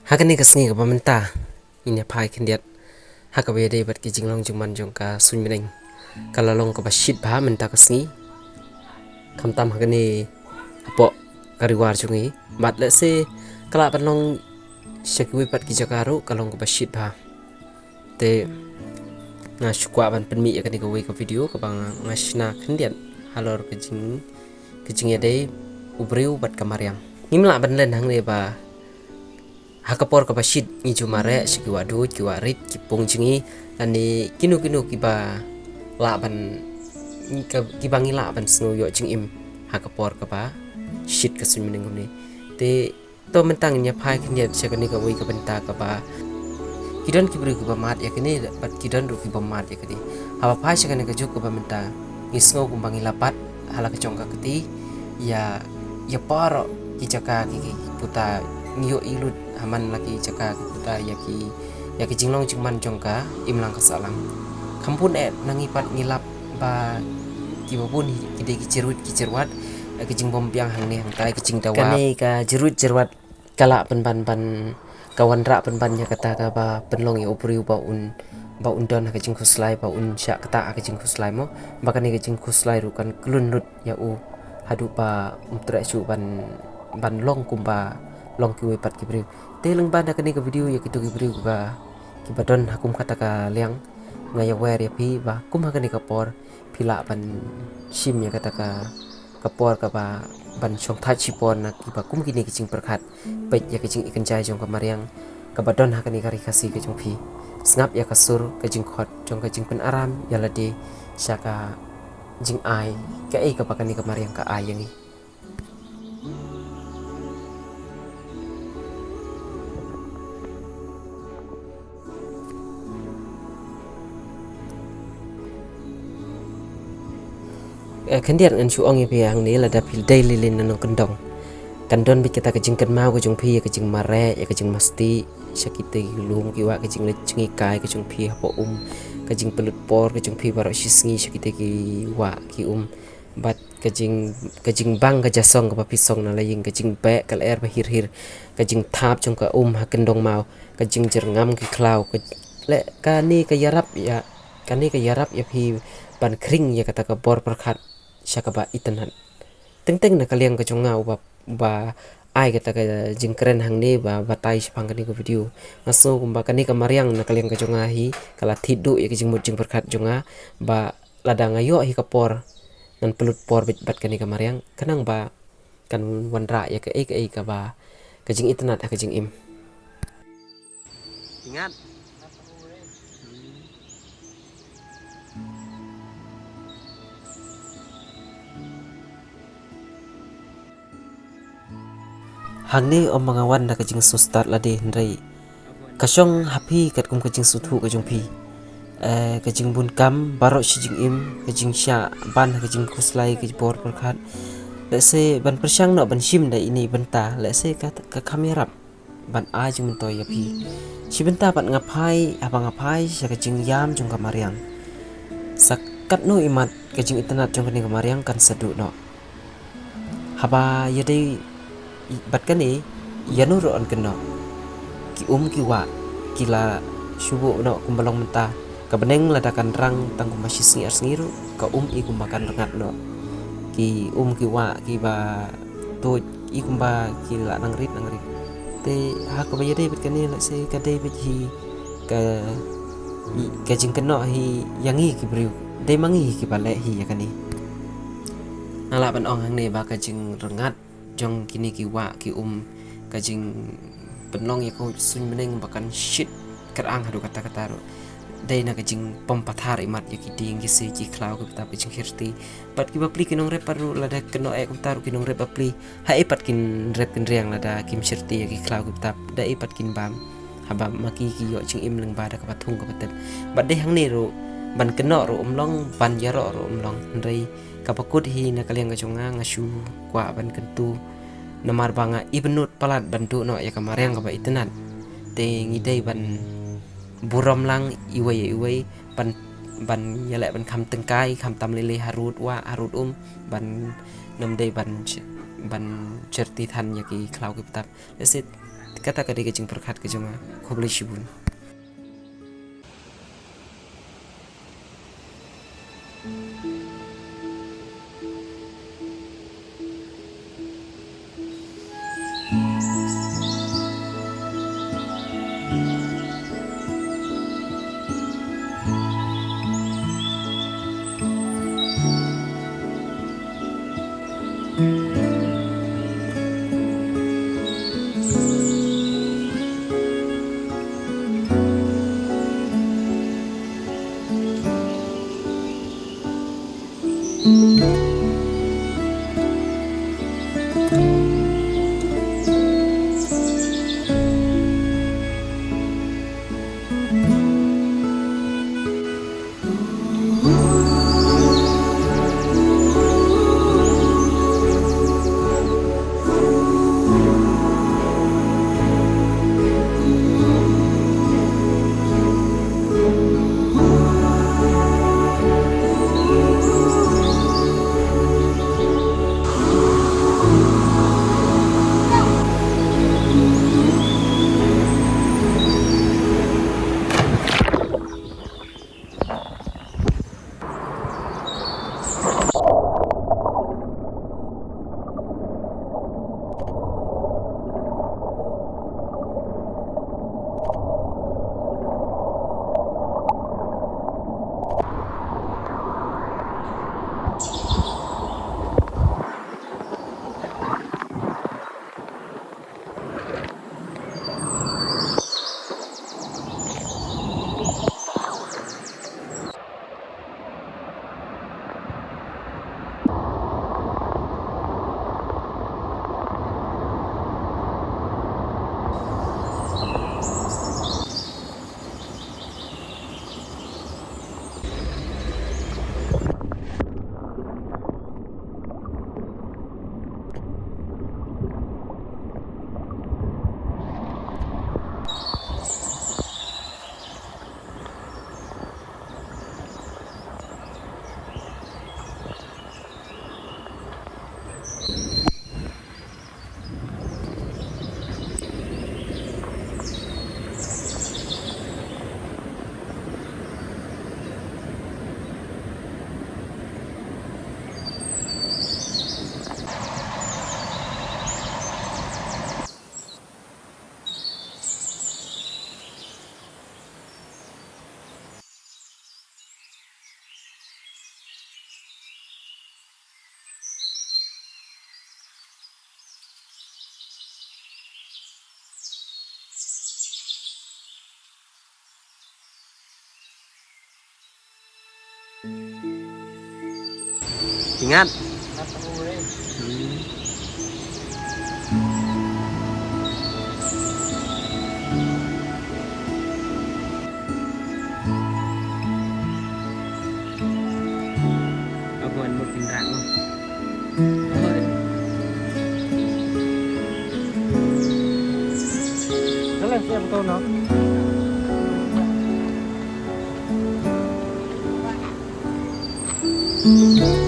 Hakani kasni ka pamenta inya pai kendiat hakabe de bat ki jinglong juman jong ka sunmineng kalalong ka bashit ba menta kasni kamtam hakani apo kariwar jungi bat le se kala panong shakwi pat ki jakaru kalong ka bashit ba te na shukwa ban penmi ya kani ka we ka video ka bang ngashna kendiat halor ka jing ya de ubriu bat kamaryang ngimla ban len hang ne ba hakapor ka bashit ni jumare shiki wadu ki warit ki pongjingi ani kinu kiba laban ki bangi laban sno yo jing im hakapor ka ba shit ka sun mining ni te to mentang nya phai knya chakani ka wei ka benta ka ba kidan ki bru ka ba mat ya kini bat kidan ru ki ba mat ya kini haba phai chakani ka juk ka ba menta ni sno kum bangi lapat hala ka chong ka kati ya paro ki jaka ki puta nyo ilut haman lagi jaka kita yaki jinglong jingman jongka imlang kasalang kampun nangipat ngilap ba kibabun kide kicerwat ki jingbom piang hang ne hang tai ki jing dawa kane ka jerut kala ban kawan ra ban nya kata ka ba penlong ya upri ba un don ka jing khuslai ba un sya kata ka jing khuslai mo ba kane ka jing khuslai ru kan klun lut ya u hadu ba umtra su ban long kumba long ki pat ki bri te leng banda kani ka video ya kitu ki bri ba ki badon hakum kata ka liang ngaya wer ya pi ba kum hakani ka por pila ban sim ya kata ka por ka ba ban chong tha chi por na ki ba kum kini ki jing perkhat pet ya ki jing ikan jai jong ka mariang ka badon hakani ka rikasi ka jong pi snap ya kasur ka jing khot jong ka jing pen aram ya lade syaka jing ai ka ka bakani ka mariang ka ai yang kendiat ngan su ong ya hang ni la da pil daily lin nang kandon bi kita kejing kan mau kejung pi kejing mare ya kejing masti syakite lum ki wa kejing leceng kai kejung pi hapo kejing pelut por kejung pi baro sisngi syakite ki wa ki bat kejing bang ka jasong ka pisong na laying kejing be kal air ba hir kejing thap jong ka ha kendong mau kejing jerngam ki klau le kani ka yarap ya pi ban kring ya kata ka bor perkhat syaka ba itanan teng na kaliang ka chonga ba ai kata ka jingkren hang ne ba batai sipang kani ko video ngaso kumba kani ka mariang na kaliang ka chonga hi kala thidu ya jing mut jing perkhat jonga ba ladang ayo hi ka por nan pelut por bat kani ka mariang kanang ba kan wanra ya ka ka ba ka jing itanat ka jing im ingat hang ni om mga wan na kajing sustat lade ndrai kasyong happy kat kum kajing suthu kajing pi kajing bun kam barok shijing im kajing sya ban kajing kuslai kajing bor perkhat let's say ban persyang no ban shim da ini benta let's say ka kamerap ban a jing mentoy ya pi si benta ban ngapai abang ngapai sya kajing yam jong kamariang sakat no imat kajing internet jong kani kamariang kan sedu no haba yadai bat kani yanu ro an keno ki wa kila shubu no kumbalong menta ka beneng ladakan rang tangku masih singiru ka i kumbakan rengat no ki ki wa ki ba to i kumba kila nangrit te ha ka bayade bat kani la se ka de bit hi ka jing keno hi yangi ki briu de mangi ki bale hi ya kani ala ban ong hang ne ba ka jing rengat jong kini ki wa ki kajing penong ya ko sun meneng bakan shit kerang hadu kata ro dai na kajing pempathar imat ya ki ding ki se ki klau ki tapi jing hirti pat ki bapli kinong rep paru lada keno kumtar kinong rep bapli ha pat kin rep kin riang lada kim shirti ya ki klau ki tap dai pat kin bam haba maki ki yo jing im leng bada ka patung ka patet bat dai hang ne ro ban keno ro umlong ban yaro ro umlong ndai kapakut hi na kaliang kachonga ngasu kwa ban kentu namar banga ibnut palat bantu no ya kamariang ka ba itenan te ngidei ban buram lang iwai ban yale ban kam tengkai kam tam lele harut ban namdei ban certi than ya ki klau ki tap lesit kata kadi kejeng perkat kejonga khoblai shibun. Ingat. Aku mau pindah lo. Jalan siap betul no. Thank you.